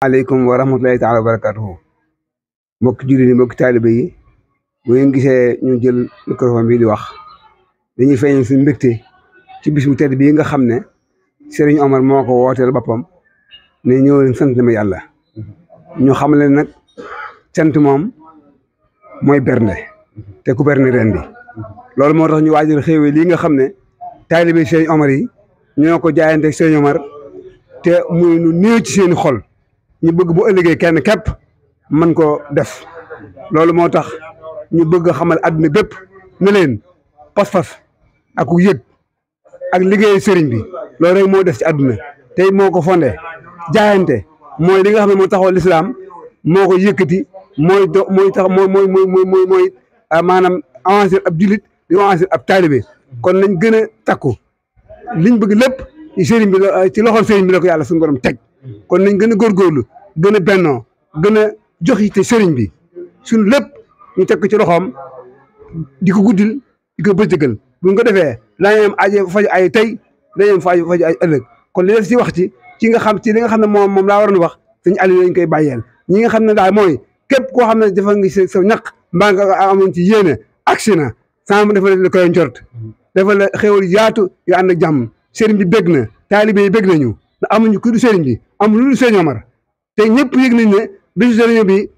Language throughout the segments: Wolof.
aleykum wa rahmatulahi taala wa barakatuhu mbokki jullit yi mbokki taalibe yi bu ngeen gisee ñu jël microphone bi di wax dañuy feeñal suñu mbégte ci bis bu tedd bii nga xam ne Serigne Omar moo ko wooteel boppam ne ñëw leen sant ma yàlla ñu xam leen nag sant moom mooy bernde te ku bernde ren bi loolu moo tax ñu waajal xéewee lii nga xam ne taalibe Serigne Omar yi ñoo ko jaayante Serigne Omar te muy nu néew ci seeni xol ñu bëgg bu ëllëgee kenn képp mën ko def loolu moo tax ñu bëgg xamal àdduna bépp ne leen pas-pas ak yëg ak liggéey sëriñ bi loolu rek moo def ci àdduna tey moo ko fondé jaayante mooy li nga xam ne moo taxawal lislaam moo ko yëkkati mooy tax mooy maanaam avancer ab jullit di avancer ab taalibe kon nañ gën a takku liñ bëgg lépp ci sëriñ bi la ci loxol sëriñ bi la ko yàlla suñu borom teg kon nañ gën a góorgóorlu gën a bennoo gën a jox te sëriñ bi suñu lépp ñu teg ko ci loxoom di ko guddil di ko bëccëgal bu ñu ko defee daañu am aje faj ay tey dañu am faj ay ëllëg kon li def ci wax ci nga xam ci li nga xam ne moom laa waroon wax sëñ Aliou lañ koy bàyyeel ñi nga xam ne daal mooy képp koo xam ne dafa ngi sa ñaq mbaa nga amoon ci yéene aksi na sama dafa la koy njort dafa la xéwal yaatu yu ànd ak jàmm sëriñ bi bég na taalibe yi bég nañu amuñu ku du sëriñ bi amul lu du sëriñ Omar te ñëpp yëg nañ ne bisu sëriñ bi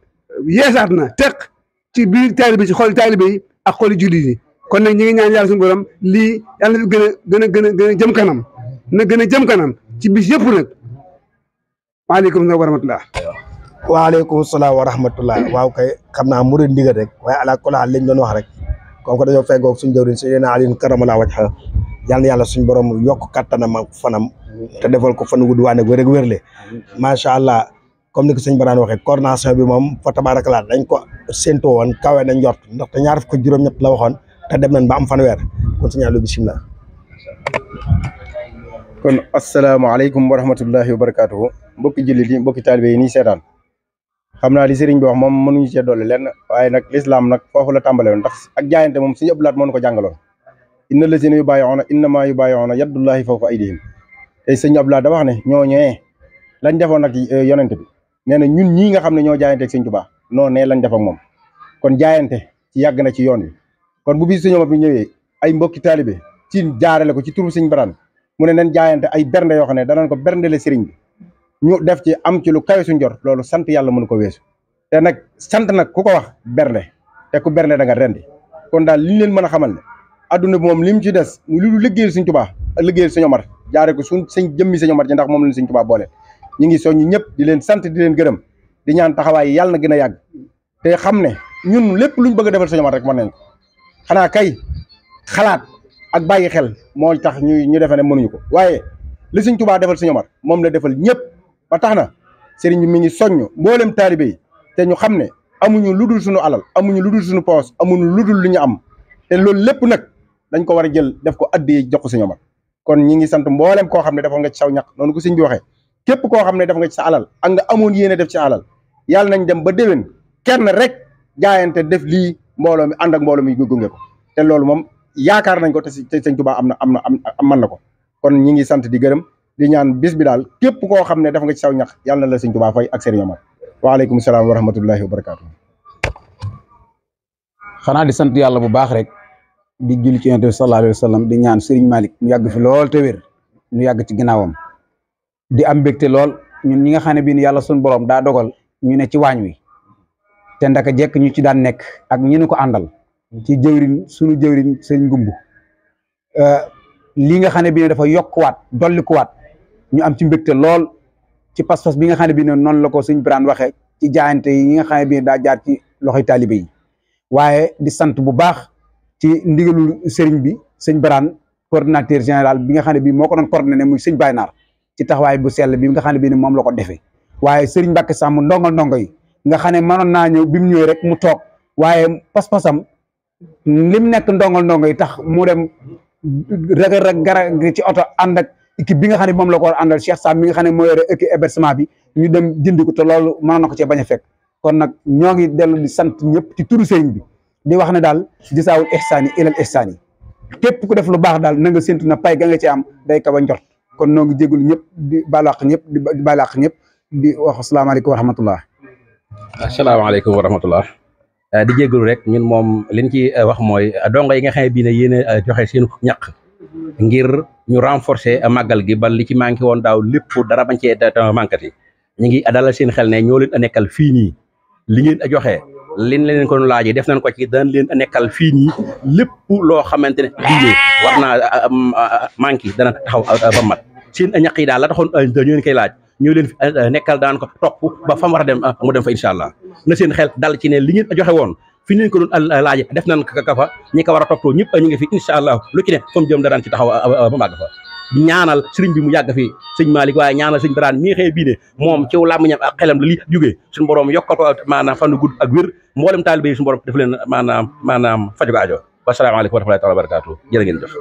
yeesaat na teq ci biir taalibe ci xol taalibe yi ak xoli jullit yi kon nag ñi ngi ñaan yàlla suñu borom lii yàlla na fi gën a jëm kanam na gën a jëm kanam ci bis yëpp nag waaleykum salaam wa rahmatullah waaleykum salaam wa rahmatullah waaw kay xam naa murid ndigal rek waaye ala kulaa lañ doon wax rek comme que dañoo feggoog suñu jawriñ Seydina Aliou karamala wajha yal na yàlla suñu borom yokk kattanam ak fanam te defal ko fan gudd waane wér ak wérle macha allah comme ni ko sëñ Baraan waxee coordination bi moom fa tabarakallah dañ ko séntoo woon kawe na njort ndax te ñaar fukk juróom-ñett la waxoon te dem nañ ba am fanweer kon sëñ Aliou bisimilah. kon asalaamaaleykum wa rahmatullahi wa barakaatuhu mbokki jullit yi mbokki taalibe yi nii seetaan xam naa li sëriñ bi wax moom mënuñu cee dolli lenn waaye nag lislaam nag foofu la tàmbale woon ndax ak jaayante moom suñu ëbblaat moo nu ko jàngaloon inna lazina yubaayi'uuna innamaa yubaayi'uuna yadullahi fawqa aydihim tey sëñ Abdoulaye da wax ne ñooñee lañ defoon ak yonent bi nee na ñun ñii nga xam ne ñoo jaayante ak sëñ Tuubaa noonu ne lañ def ak moom kon jaayante ci yàgg na ci yoon wi kon bu bis sëñ Omar bi ñëwee ay mbokki taalibe ci jaarale ko ci turu sëñ Baraan mu ne nañ jaayante ay bernde yoo xam ne danañ ko berndele sëriñ bi ñu def ci am ci lu kawe suñ jor loolu sant yàlla mënu ko weesu te nag sant nag ku ko wax bernde te ku bernde da nga rendi kon daal li ñu leen mën a xamal ne adduna bi moom li mu ci des mu lu liggéeyal sëñ Tuubaa liggéeyal sëñ Omar jaare ko suñ sëñ jëmmi sëñ Omar ci ndax moom lañ sëñ Tuubaa boole ñu ngi soññi ñëpp di leen sant di leen gërëm di ñaan taxawaay yàlla na gën a yàgg te xam ne ñun lépp luñ bëgg a defal sëñ Omar rek mën nañ ko xanaa kay xalaat ak bàyyi xel moo tax ñu defe ne mënuñu ko waaye li sëñ Tuubaa defal sëñ Omar moom la defal ñëpp ba tax na sëriñ bi mi ngi soññ mboolem taalibe yi te ñu xam ne amuñu lu dul suñu alal amuñu lu dul suñu poos amuñu lu dul lu ñu am te loolu lépp nag dañ ko war a jël def ko addi jox ko sëñ Omar kon ñi ngi sant mboolem koo xam ne dafa nga ci saw ñaq noonu ko sëñ bi waxee képp koo xam ne def nga ci sa alal ak nga amoon yéene def ci alal yàlla nañ dem ba déwén kenn rek jaayante def lii mbooloo mi ànd ak mbooloo mi gunge ko te loolu moom yaakaar nañ ko te sëñ Tuubaa mën na ko kon ñi ngi sant di gërëm di ñaan bis bi daal képp koo xam ne def nga ci saw ñaq yàlla na la sëñ Tuubaa fay ak sëriñ Omar waaleykum salaam wa rahmatullahi wa barakaatu. xanaa di sant yàlla bu baax rek di julli ci Yonent bi sallallahu alayhi wa sallam di ñaan Serigne Malick mu yàgg fi lool te wér ñu yàgg ci ginnaawam di am mbégte lool ñun ñi nga xam ne bii ni yàlla suñu borom daa dogal ñu ne ci waañ wi te ndaka jekk ñu ci daan nekk ak ñu ko àndal ci jëwriñ suñu jëwriñ Serigne Ngumbu lii nga xam ne bii ne dafa yokkuwaat dollikuwaat ñu am ci mbégte lool ci pas-pas bi nga xam ne bii ne noonu la ko Sëñ Birane waxee ci jaayante yi nga xam ne bii daa jaar ci loxoy taalibe yi waaye di sant bu baax ci ndigalul sëriñ bi Sëñ Birane coordinateur général bi nga xam ne bii moo ko doon coordonné muy sëñ Baye Naar ci taxawaay bu sell bi nga xam ne bii ne moom la ko defee waaye sëriñ Mbàkke Sàmm ndongo yi nga xam ne mënoon naa ñëw bi mu ñëwee rek mu toog waaye pas-pasam lim nekk ndongo yi tax mu dem rek gara ci oto ànd ak équipe bi nga xam ne moom la ko war àndal Cheikh Sam mi nga xam ne moo yore équipe hébergement bi ñu dem jëndi ko te loolu mënoon na ko cee bañ a fekk kon nag ñoo ngi dellu di sant ñëpp ci turu sëriñ bi di wax ne daal gisaawul ihsaani ilal ihsaani képp ku def lu baax daal na nga séntu na pay ga nga ci am day kaw a njort kon noo ngi jégalu ñëpp di baalu àq ñëpp di baalu àq ñëpp di wax asalaamaaleykum wa rahmatullah. asalaamaaleykum wa rahmatullah. di jégalu rek ñun moom liñ ci wax mooy dongo yi nga xam ne bii ne yéen a joxe seen ñaq ngir ñu renforcer màggal gi ba li ci manqué woon daaw lépp dara bañ cee manquati ñu ngi dalal seen xel ne ñoo leen a nekkal fii nii li ngeen a joxe liñ leen ko laajee def nañ ko ci daan leen a nekkal fii nii lépp loo xamante ne diine war naa manqué dana taxaw ba mat seen ñaq yi daal la taxoon ñu leen koy laaj ñoo leen fi nekkal daan ko topp ba fa mu war a dem mu dem fa incha allah na seen xel dal ci ne li ngeen a joxe woon fi ñu ko doon laaje def nañ ka fa ñi ko war a toppatoo ñëpp ñu ngi fi incha allah lu ci ne fa mu jëm daraan ci taxaw ba màgg fa ñaanal sëriñ bi mu yàgg fi sëñ Malick waaye ñaanal sëñ Birane mi xëy bii ne moom ci làmmiñam ak xelam la li jógee suñu borom yokkal ko maanaam fan gudd ak wér mboolem taalibe yi suñu borom def leen maanaam faju ko aajo wasalaamaaleykum wa rahmatullahi taala wa barakatuh jërë ngeen jëf